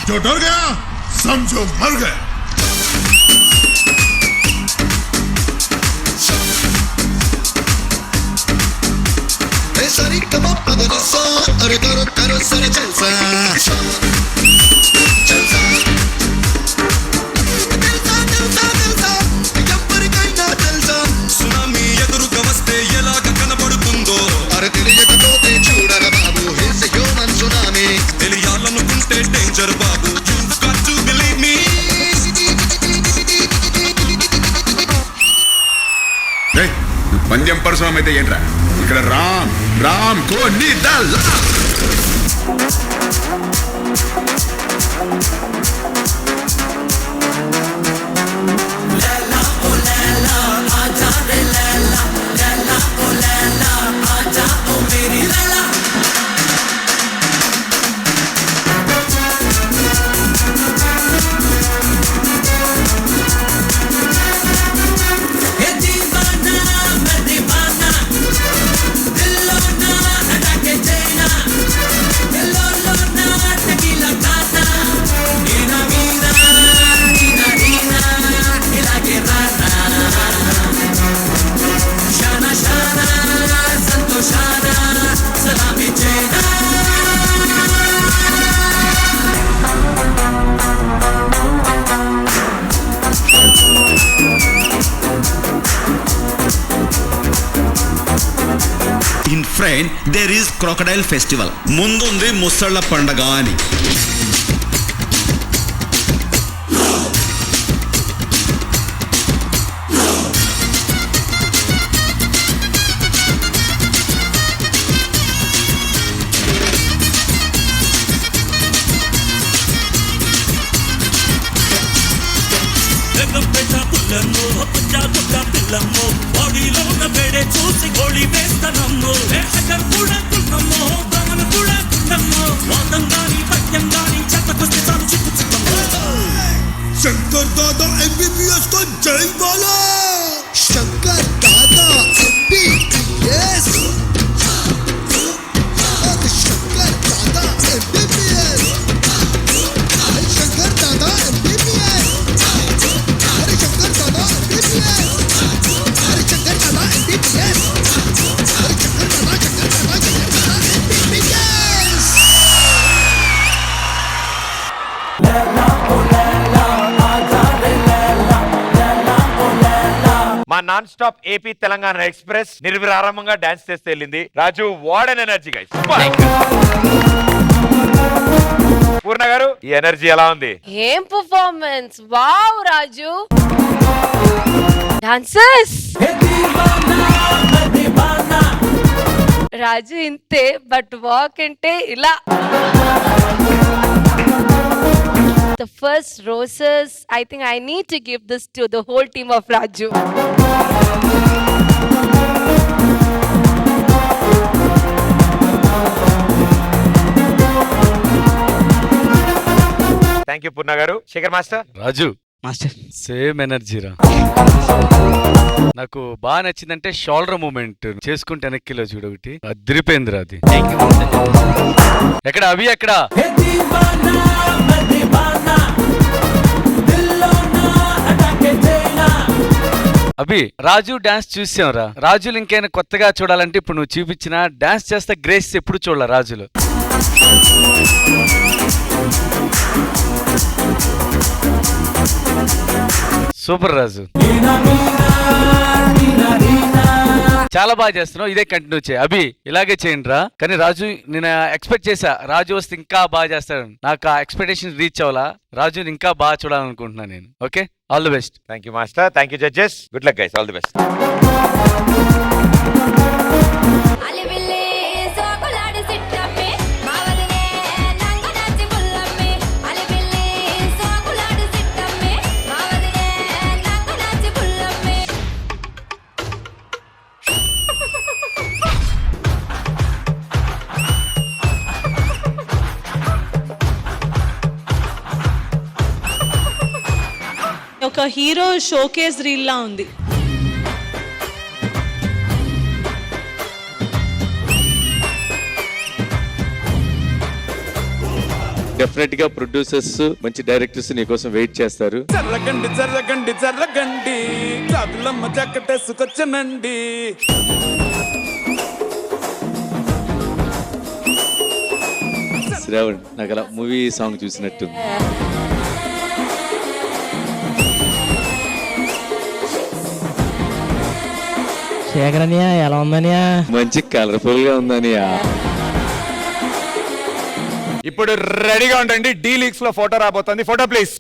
जो डर गया समझो मर गया। सरी कमा पदनिसा अरे करो करो सरे जलसा जलसा दिलसा दिलसा दिलसा ఎవ్వరికైనా తెలుసా సునామీ ఎదురుగా వస్తే ఎలాగ కనబడుతుందో అరే తెలియకపోతే చూడరా బాబు హిస్ హ్యూమన్ సునామీ తెలియాలనుకుంటే డేంజర్ బాబు you got to believe me ఏయ్ పందెం పరశురామ్ అయితే ఏంట్రా ఇక్కడ రామ్ రామ్ కోని దల్ लैला ओ लैला आजा रे लैला लैला ओ लैला आजा ओ मेरी लैला ये दीवाना मैं दीवाना दिलो ना अटके चैना दिलो ना टकीला काना नीना मीना नीना नीना इलाके राना शाना शाना संतोषाना सलामी चैना in front there is crocodile festival. ముందుంది ముసళ్ళ పండగ అని. పుల్లమ్మో పుచ్చ పిల్లమ్మో బాడీలో ఉన్న వేడే చూసి గోళీ వేస్తానమ్మో హెక్కర్ కూడా కున్నమ్మో బ్రహ్మణ కూడా కున్నమ్మో వాదం గాని పద్యం గాని చెత్తకొస్తే చాలు చిక్కు చిక్కమ్మో शंकर दादा MBBS को जय बोलो शंकर दादा MBBS शंकर दादा MBBS शंकर दादा MBBS अरे शंकर दादा MBBS अरे शंकर दादा MBBS अरे शंकर दादा MBBS మా non stop AP Telangana express నిర్విరామంగా డాన్స్ చేస్తే వెళ్ళింది. రాజు వాట్ అన్ ఎనర్జీ గైస్. పూర్ణ గారు ఈ ఎనర్జీ ఎలా ఉంది? ఏం పర్ఫార్మెన్స్, వావ్ రాజు. డాన్సర్స్ రాజు ఇంతే, బట్ వాక్ అంటే ఇలా. The first roses, I think I need to give this to the whole team of Raju. Thank you Purna garu. Shekhar master. Raju master same energy రా. నాకు బాగా నచ్చిందంటే షోల్డర్ మూమెంట్ చేసుకుంటే వెనక్కిలో చూడొకటి అదిరిపోయిందిరా అది. ఎక్కడ అవి ఎక్కడ అభి రాజు డాన్స్ చూసాంరా. రాజులు ఇంకైనా కొత్తగా చూడాలంటే ఇప్పుడు నువ్వు చూపించిన డాన్స్ చేస్తే గ్రేస్ ఎప్పుడు చూడాల రాజులు. సూపర్ రాజు, చాలా బాగా చేస్తున్నావు. ఇదే కంటిన్యూ చేయి అభి, ఇలాగే చేయండి రా. కానీ రాజు నేను ఎక్స్పెక్ట్ చేశా రాజు వస్తే ఇంకా బాగా చేస్తాడు. నాకు ఆ ఎక్స్పెక్టేషన్ రీచ్ అవ్వాలా. రాజుని ఇంకా బాగా చూడాలనుకుంటున్నాను నేను. Okay, all the best. Thank you master. Thank you judges. Good luck guys. All the best. ఒక హీరో షోకేస్ రీల్ లా ఉంది. డెఫినెట్ గా ప్రొడ్యూసర్స్ మంచి డైరెక్టర్స్ నీ కోసం వెయిట్ చేస్తారు. జర్రగండి జర్రగండి జర్రగండి జాబిలమ్మ జక్కటేసుకొచ్చనండి. శ్రావణ్ నాకు అలా మూవీ సాంగ్ చూసినట్టుంది. శేఖరనియా ఎలా ఉందనియా? మంచి కలర్ఫుల్ గా ఉందనియా. ఇప్పుడు రెడీగా ఉండండి, డి లీగ్స్ లో ఫోటో రాబోతుంది. Photo please.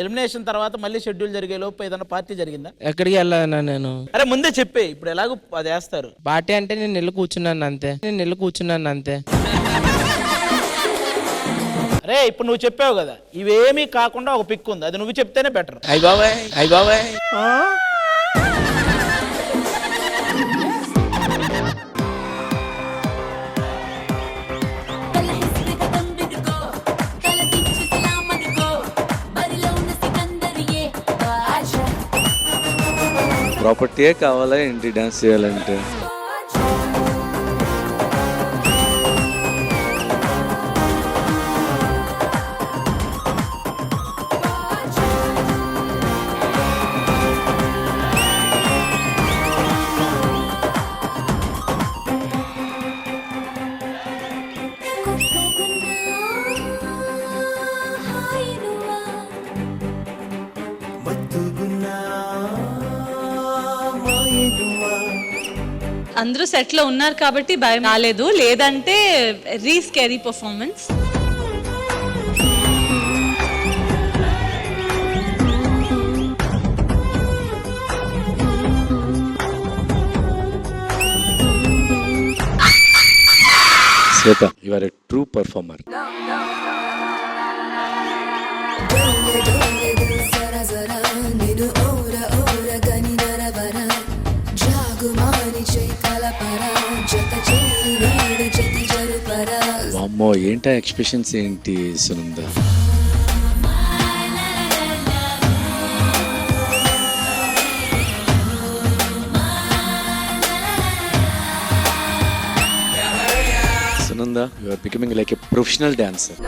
ఎలిమినేషన్ తర్వాత మళ్ళీ షెడ్యూల్ జరిగే లోపు ఏదైనా పార్టీ జరిగిందా? ఎక్కడికి వెళ్ళాను నేను? అరే ముందే చెప్పే, ఇప్పుడు ఎలాగో అది వేస్తారు. పార్టీ అంటే నేను వెళ్ళి కూర్చున్నాను అంతే. అరే ఇప్పుడు నువ్వు చెప్పావు కదా, ఇవేమీ కాకుండా ఒక పిక్ ఉంది, అది నువ్వు చెప్తేనే బెటర్. అయ్య బాబాయ్ ప్రాపర్టీయే కావాలా ఏంటి డాన్స్ చేయాలంటే? అందరూ సెట్ లో ఉన్నారు కాబట్టి భయం రాలేదు, లేదంటే very scary performance. Shweta, you are a true performer. వామ్మో, ఏంటా ఎక్స్ప్రెషన్స్ ఏంటి Sunanda? Sunanda, you are becoming like a professional dancer.